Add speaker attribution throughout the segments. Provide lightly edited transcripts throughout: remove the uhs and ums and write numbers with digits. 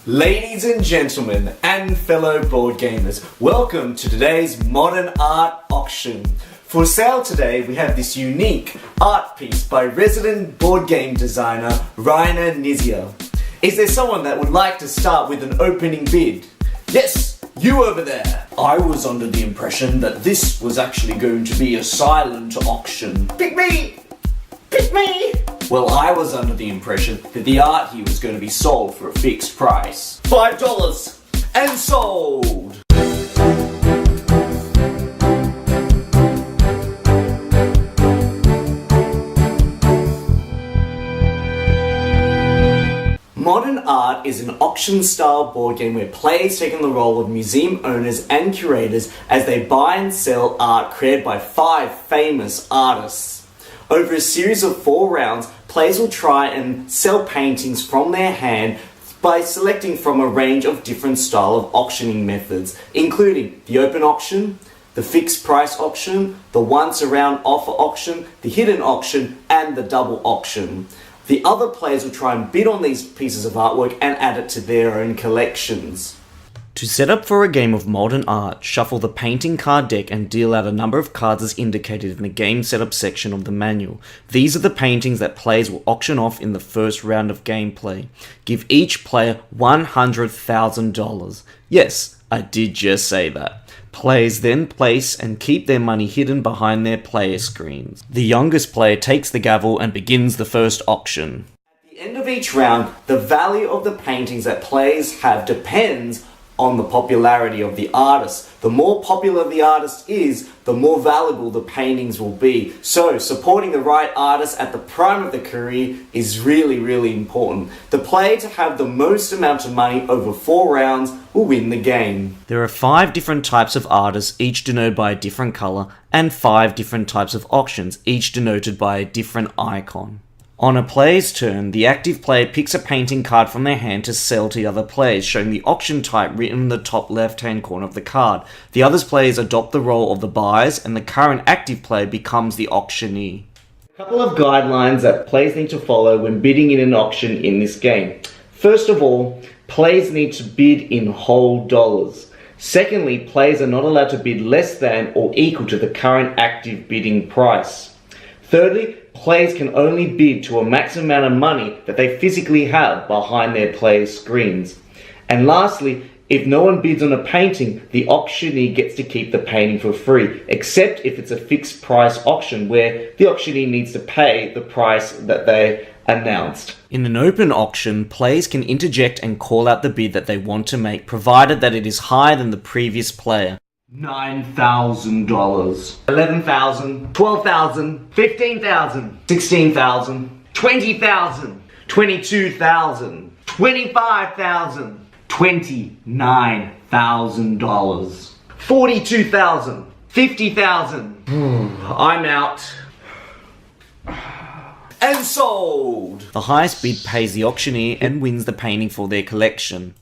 Speaker 1: Ladies and gentlemen, and fellow board gamers, welcome to today's modern art auction. For sale today, we have this unique art piece by resident board game designer Reiner Knizia. Is there someone that would like to start with an opening bid? Yes, you over there. I was under the impression that this was actually going to be a silent auction. Pick me! Pick me! Well, I was under the impression that the art here was going to be sold for a fixed price. $5! And sold! Modern art is an auction-style board game where players take on the role of museum owners and curators as they buy and sell art created by 5 famous artists. Over a series of 4 rounds, players will try and sell paintings from their hand by selecting from a range of different style of auctioning methods, including the open auction, the fixed price auction, the once around offer auction, the hidden auction, and the double auction. The other players will try and bid on these pieces of artwork and add it to their own collections. To set up for a game of modern art, shuffle the painting card deck and deal out a number of cards as indicated in the game setup section of the manual. These are the paintings that players will auction off in the first round of gameplay. Give each player $100,000. Yes, I did just say that. Players then place and keep their money hidden behind their player screens. The youngest player takes the gavel and begins the first auction. At the end of each round, the value of the paintings that players have depends on the popularity of the artist. The more popular the artist is, the more valuable the paintings will be. So, supporting the right artist at the prime of the career is really important. The player to have the most amount of money over 4 rounds will win the game. There are 5 different types of artists, each denoted by a different color, and 5 different types of auctions, each denoted by a different icon. On a player's turn, the active player picks a painting card from their hand to sell to the other players, showing the auction type written in the top left-hand corner of the card. The other players adopt the role of the buyers, and the current active player becomes the auctioneer. A couple of guidelines that players need to follow when bidding in an auction in this game. First of all, players need to bid in whole dollars. Secondly, players are not allowed to bid less than or equal to the current active bidding price. Thirdly, players can only bid to a maximum amount of money that they physically have behind their players' screens. And lastly, if no one bids on a painting, the auctioneer gets to keep the painting for free, except if it's a fixed price auction where the auctioneer needs to pay the price that they announced. In an open auction, players can interject and call out the bid that they want to make, provided that it is higher than the previous player. $9,000, $11,000, $12,000, $15,000, $16,000, $20,000, $22,000, $25,000, $29,000, $42,000, $50,000. I'm out. And sold! The highest bid pays the auctioneer and wins the painting for their collection.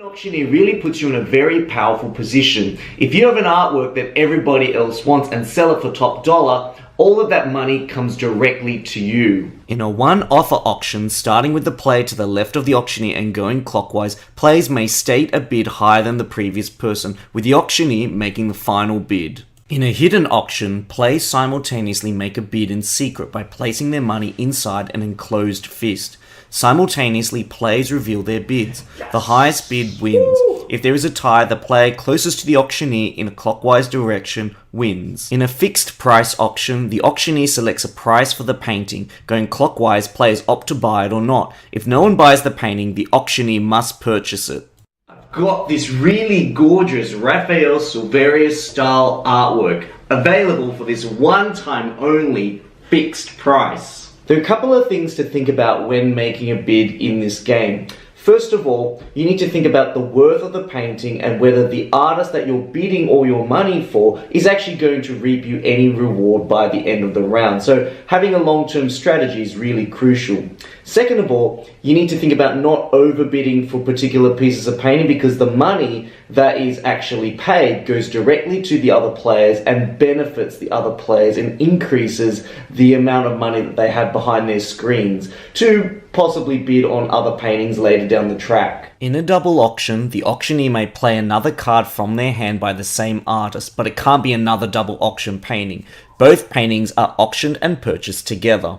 Speaker 1: Auctioneer really puts you in a very powerful position. If you have an artwork that everybody else wants and sell it for top dollar, all of that money comes directly to you. In a one-offer auction, starting with the player to the left of the auctioneer and going clockwise, players may state a bid higher than the previous person, with the auctioneer making the final bid. In a hidden auction, players simultaneously make a bid in secret by placing their money inside an enclosed fist. Simultaneously, players reveal their bids. The highest bid wins. If there is a tie, the player closest to the auctioneer in a clockwise direction wins. In a fixed price auction, the auctioneer selects a price for the painting. Going clockwise, players opt to buy it or not. If no one buys the painting, the auctioneer must purchase it. I've got this really gorgeous Raphael Silverius style artwork available for this one-time only fixed price. There are a couple of things to think about when making a bid in this game. First of all, you need to think about the worth of the painting and whether the artist that you're bidding all your money for is actually going to reap you any reward by the end of the round. So having a long-term strategy is really crucial. Second of all, you need to think about not overbidding for particular pieces of painting because the money that is actually paid goes directly to the other players and benefits the other players and increases the amount of money that they have behind their screens to possibly bid on other paintings later down the track. In a double auction, the auctioneer may play another card from their hand by the same artist, but it can't be another double auction painting. Both paintings are auctioned and purchased together.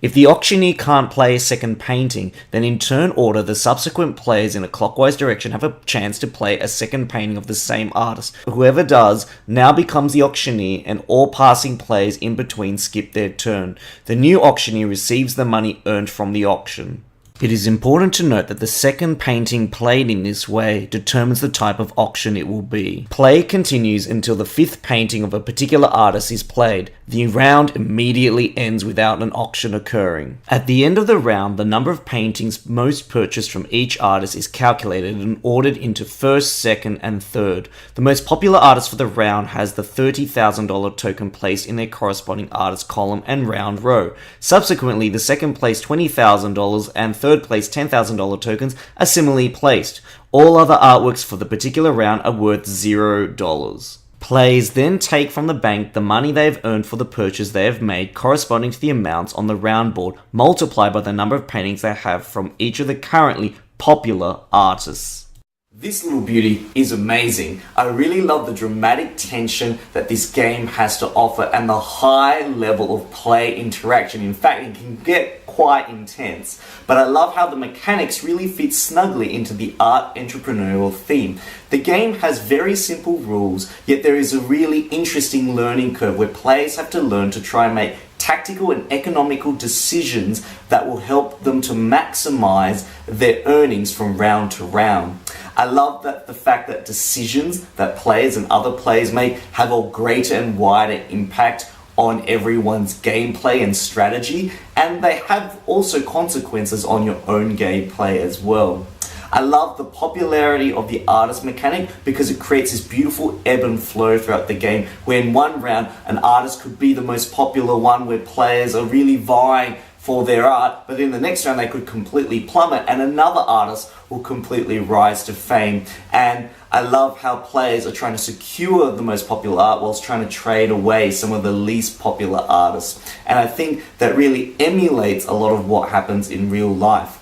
Speaker 1: If the auctioneer can't play a second painting, then in turn order, the subsequent players in a clockwise direction have a chance to play a second painting of the same artist. Whoever does now becomes the auctioneer, and all passing players in between skip their turn. The new auctioneer receives the money earned from the auction. It is important to note that the second painting played in this way determines the type of auction it will be. Play continues until the fifth painting of a particular artist is played. The round immediately ends without an auction occurring. At the end of the round, the number of paintings most purchased from each artist is calculated and ordered into first, second, and third. The most popular artist for the round has the $30,000 token placed in their corresponding artist column and round row. Subsequently, the second place $20,000 and third place $10,000 tokens are similarly placed. All other artworks for the particular round are worth $0. Players then take from the bank the money they have earned for the purchase they have made, corresponding to the amounts on the round board, multiplied by the number of paintings they have from each of the currently popular artists. This little beauty is amazing. I really love the dramatic tension that this game has to offer and the high level of play interaction. In fact, it can get quite intense. But I love how the mechanics really fit snugly into the art entrepreneurial theme. The game has very simple rules, yet there is a really interesting learning curve where players have to learn to try and make tactical and economical decisions that will help them to maximize their earnings from round to round. I love that the fact that decisions that players and other players make have a greater and wider impact on everyone's gameplay and strategy, and they have also consequences on your own gameplay as well. I love the popularity of the artist mechanic because it creates this beautiful ebb and flow throughout the game, where in one round an artist could be the most popular one where players are really vying for their art, but in the next round they could completely plummet and another artist will completely rise to fame. And I love how players are trying to secure the most popular art whilst trying to trade away some of the least popular artists. And I think that really emulates a lot of what happens in real life.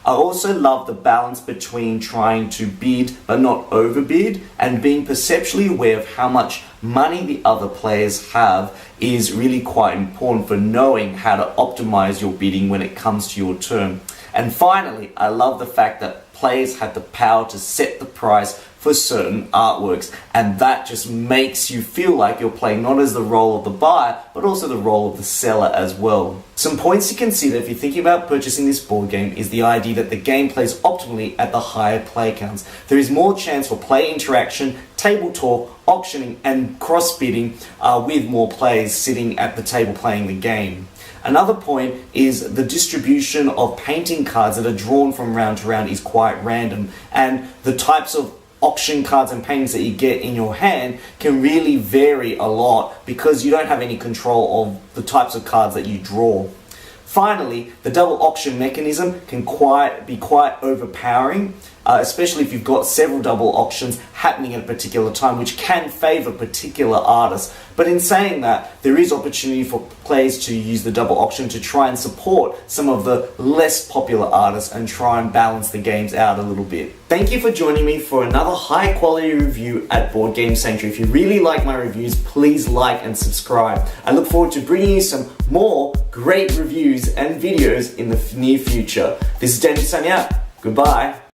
Speaker 1: I also love the balance between trying to bid but not overbid, and being perceptually aware of how much money the other players have is really quite important for knowing how to optimize your bidding when it comes to your turn. And finally, I love the fact that players have the power to set the price for certain artworks, and that just makes you feel like you're playing not as the role of the buyer, but also the role of the seller as well. Some points to consider if you're thinking about purchasing this board game is the idea that the game plays optimally at the higher play counts. There is more chance for play interaction, table talk, auctioning, and cross-bidding with more players sitting at the table playing the game. Another point is the distribution of painting cards that are drawn from round to round is quite random, and the types of auction cards and paintings that you get in your hand can really vary a lot because you don't have any control of the types of cards that you draw. Finally, the double auction mechanism can be quite overpowering, especially if you've got several double auctions happening at a particular time, which can favour particular artists. But in saying that, there is opportunity for players to use the double auction to try and support some of the less popular artists and try and balance the games out a little bit. Thank you for joining me for another high quality review at Board Game Sanctuary. If you really like my reviews, please like and subscribe. I look forward to bringing you some more great reviews and videos in the near future. This is Danny signing out. Goodbye.